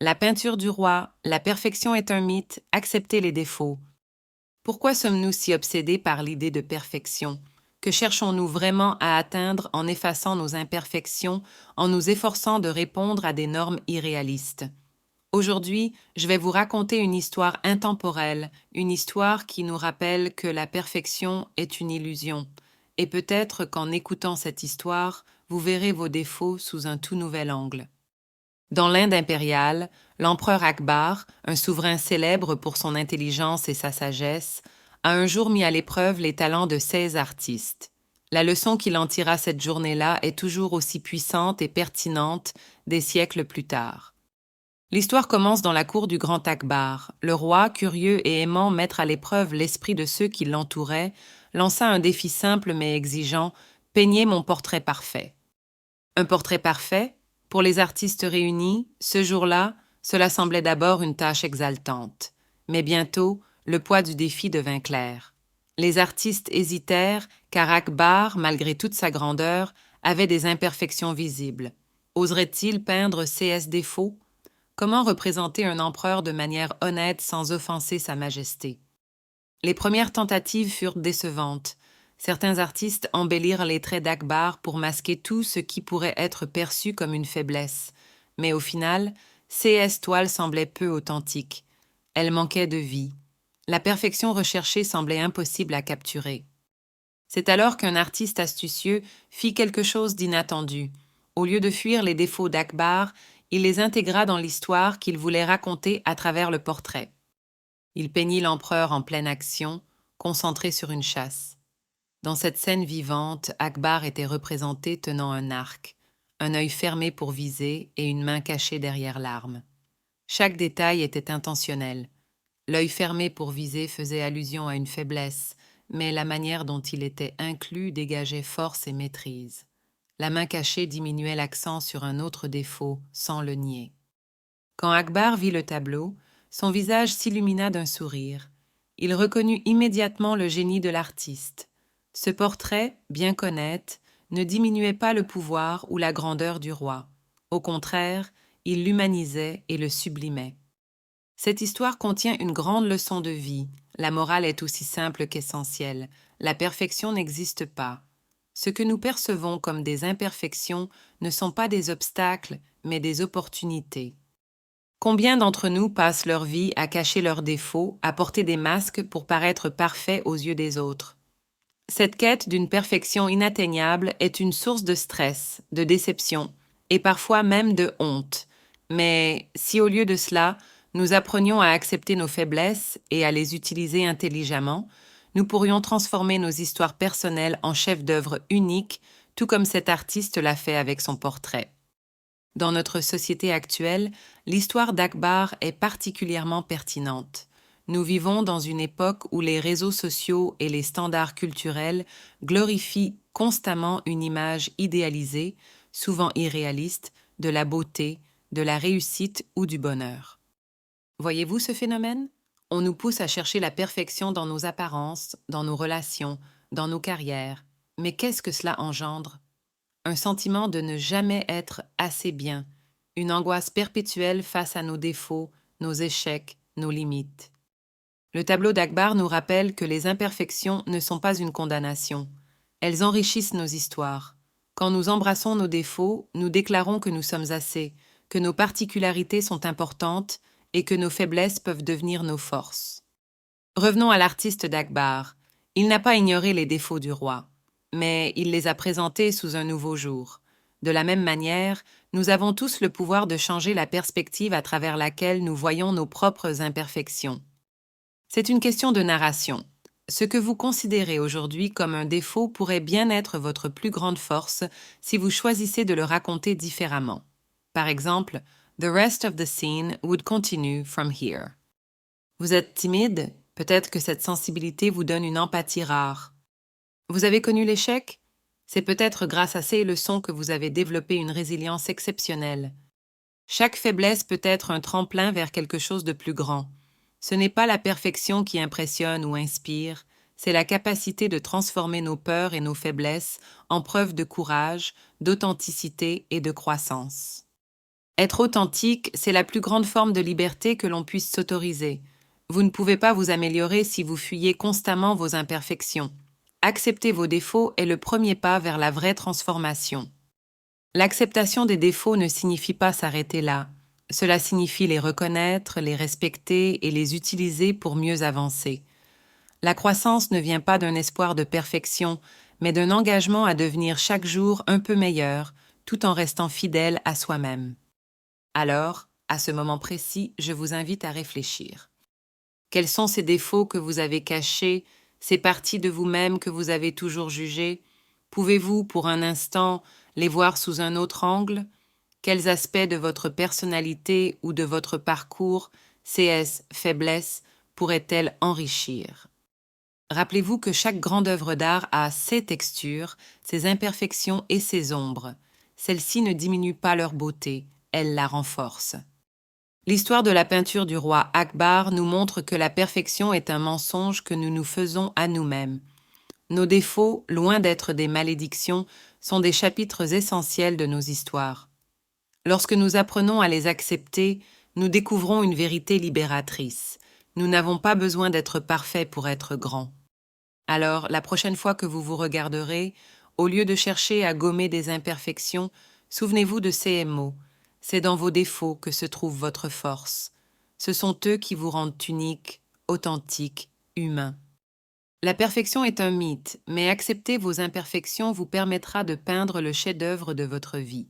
La peinture du roi, la perfection est un mythe, acceptez les défauts. Pourquoi sommes-nous si obsédés par l'idée de perfection? Que cherchons-nous vraiment à atteindre en effaçant nos imperfections, en nous efforçant de répondre à des normes irréalistes? Aujourd'hui, je vais vous raconter une histoire intemporelle, une histoire qui nous rappelle que la perfection est une illusion. Et peut-être qu'en écoutant cette histoire, vous verrez vos défauts sous un tout nouvel angle. Dans l'Inde impériale, l'empereur Akbar, un souverain célèbre pour son intelligence et sa sagesse, a un jour mis à l'épreuve les talents de 16 artistes. La leçon qu'il en tira cette journée-là est toujours aussi puissante et pertinente des siècles plus tard. L'histoire commence dans la cour du grand Akbar. Le roi, curieux et aimant mettre à l'épreuve l'esprit de ceux qui l'entouraient, lança un défi simple mais exigeant: peignez mon portrait parfait. Un portrait parfait? Pour les artistes réunis, ce jour-là, cela semblait d'abord une tâche exaltante. Mais bientôt, le poids du défi devint clair. Les artistes hésitèrent, car Akbar, malgré toute sa grandeur, avait des imperfections visibles. Oserait-il peindre ces défauts? Comment représenter un empereur de manière honnête sans offenser sa majesté? Les premières tentatives furent décevantes. Certains artistes embellirent les traits d'Akbar pour masquer tout ce qui pourrait être perçu comme une faiblesse. Mais au final, ces toiles semblaient peu authentiques. Elles manquaient de vie. La perfection recherchée semblait impossible à capturer. C'est alors qu'un artiste astucieux fit quelque chose d'inattendu. Au lieu de fuir les défauts d'Akbar, il les intégra dans l'histoire qu'il voulait raconter à travers le portrait. Il peignit l'empereur en pleine action, concentré sur une chasse. Dans cette scène vivante, Akbar était représenté tenant un arc, un œil fermé pour viser et une main cachée derrière l'arme. Chaque détail était intentionnel. L'œil fermé pour viser faisait allusion à une faiblesse, mais la manière dont il était inclus dégageait force et maîtrise. La main cachée diminuait l'accent sur un autre défaut, sans le nier. Quand Akbar vit le tableau, son visage s'illumina d'un sourire. Il reconnut immédiatement le génie de l'artiste. Ce portrait, bien qu'honnête, ne diminuait pas le pouvoir ou la grandeur du roi. Au contraire, il l'humanisait et le sublimait. Cette histoire contient une grande leçon de vie. La morale est aussi simple qu'essentielle. La perfection n'existe pas. Ce que nous percevons comme des imperfections ne sont pas des obstacles, mais des opportunités. Combien d'entre nous passent leur vie à cacher leurs défauts, à porter des masques pour paraître parfaits aux yeux des autres? Cette quête d'une perfection inatteignable est une source de stress, de déception et parfois même de honte. Mais si au lieu de cela, nous apprenions à accepter nos faiblesses et à les utiliser intelligemment, nous pourrions transformer nos histoires personnelles en chefs-d'œuvre uniques, tout comme cet artiste l'a fait avec son portrait. Dans notre société actuelle, l'histoire d'Akbar est particulièrement pertinente. Nous vivons dans une époque où les réseaux sociaux et les standards culturels glorifient constamment une image idéalisée, souvent irréaliste, de la beauté, de la réussite ou du bonheur. Voyez-vous ce phénomène? On nous pousse à chercher la perfection dans nos apparences, dans nos relations, dans nos carrières. Mais qu'est-ce que cela engendre? Un sentiment de ne jamais être assez bien, une angoisse perpétuelle face à nos défauts, nos échecs, nos limites. Le tableau d'Akbar nous rappelle que les imperfections ne sont pas une condamnation. Elles enrichissent nos histoires. Quand nous embrassons nos défauts, nous déclarons que nous sommes assez, que nos particularités sont importantes et que nos faiblesses peuvent devenir nos forces. Revenons à l'artiste d'Akbar. Il n'a pas ignoré les défauts du roi, mais il les a présentés sous un nouveau jour. De la même manière, nous avons tous le pouvoir de changer la perspective à travers laquelle nous voyons nos propres imperfections. C'est une question de narration. Ce que vous considérez aujourd'hui comme un défaut pourrait bien être votre plus grande force si vous choisissez de le raconter différemment. Par exemple, The rest of the scene would continue from here. Vous êtes timide? Peut-être que cette sensibilité vous donne une empathie rare. Vous avez connu l'échec? C'est peut-être grâce à ces leçons que vous avez développé une résilience exceptionnelle. Chaque faiblesse peut être un tremplin vers quelque chose de plus grand. Ce n'est pas la perfection qui impressionne ou inspire, c'est la capacité de transformer nos peurs et nos faiblesses en preuves de courage, d'authenticité et de croissance. Être authentique, c'est la plus grande forme de liberté que l'on puisse s'autoriser. Vous ne pouvez pas vous améliorer si vous fuyez constamment vos imperfections. Accepter vos défauts est le premier pas vers la vraie transformation. L'acceptation des défauts ne signifie pas s'arrêter là. Cela signifie les reconnaître, les respecter et les utiliser pour mieux avancer. La croissance ne vient pas d'un espoir de perfection, mais d'un engagement à devenir chaque jour un peu meilleur, tout en restant fidèle à soi-même. Alors, à ce moment précis, je vous invite à réfléchir. Quels sont ces défauts que vous avez cachés, ces parties de vous-même que vous avez toujours jugées? Pouvez-vous, pour un instant, les voir sous un autre angle? Quels aspects de votre personnalité ou de votre parcours, CS, faiblesses, pourraient-elles enrichir? Rappelez-vous que chaque grande œuvre d'art a ses textures, ses imperfections et ses ombres. Celles-ci ne diminuent pas leur beauté, elles la renforcent. L'histoire de la peinture du roi Akbar nous montre que la perfection est un mensonge que nous nous faisons à nous-mêmes. Nos défauts, loin d'être des malédictions, sont des chapitres essentiels de nos histoires. Lorsque nous apprenons à les accepter, nous découvrons une vérité libératrice. Nous n'avons pas besoin d'être parfaits pour être grands. Alors, la prochaine fois que vous vous regarderez, au lieu de chercher à gommer des imperfections, souvenez-vous de ces mots. C'est dans vos défauts que se trouve votre force. Ce sont eux qui vous rendent unique, authentique, humain. La perfection est un mythe, mais accepter vos imperfections vous permettra de peindre le chef-d'œuvre de votre vie.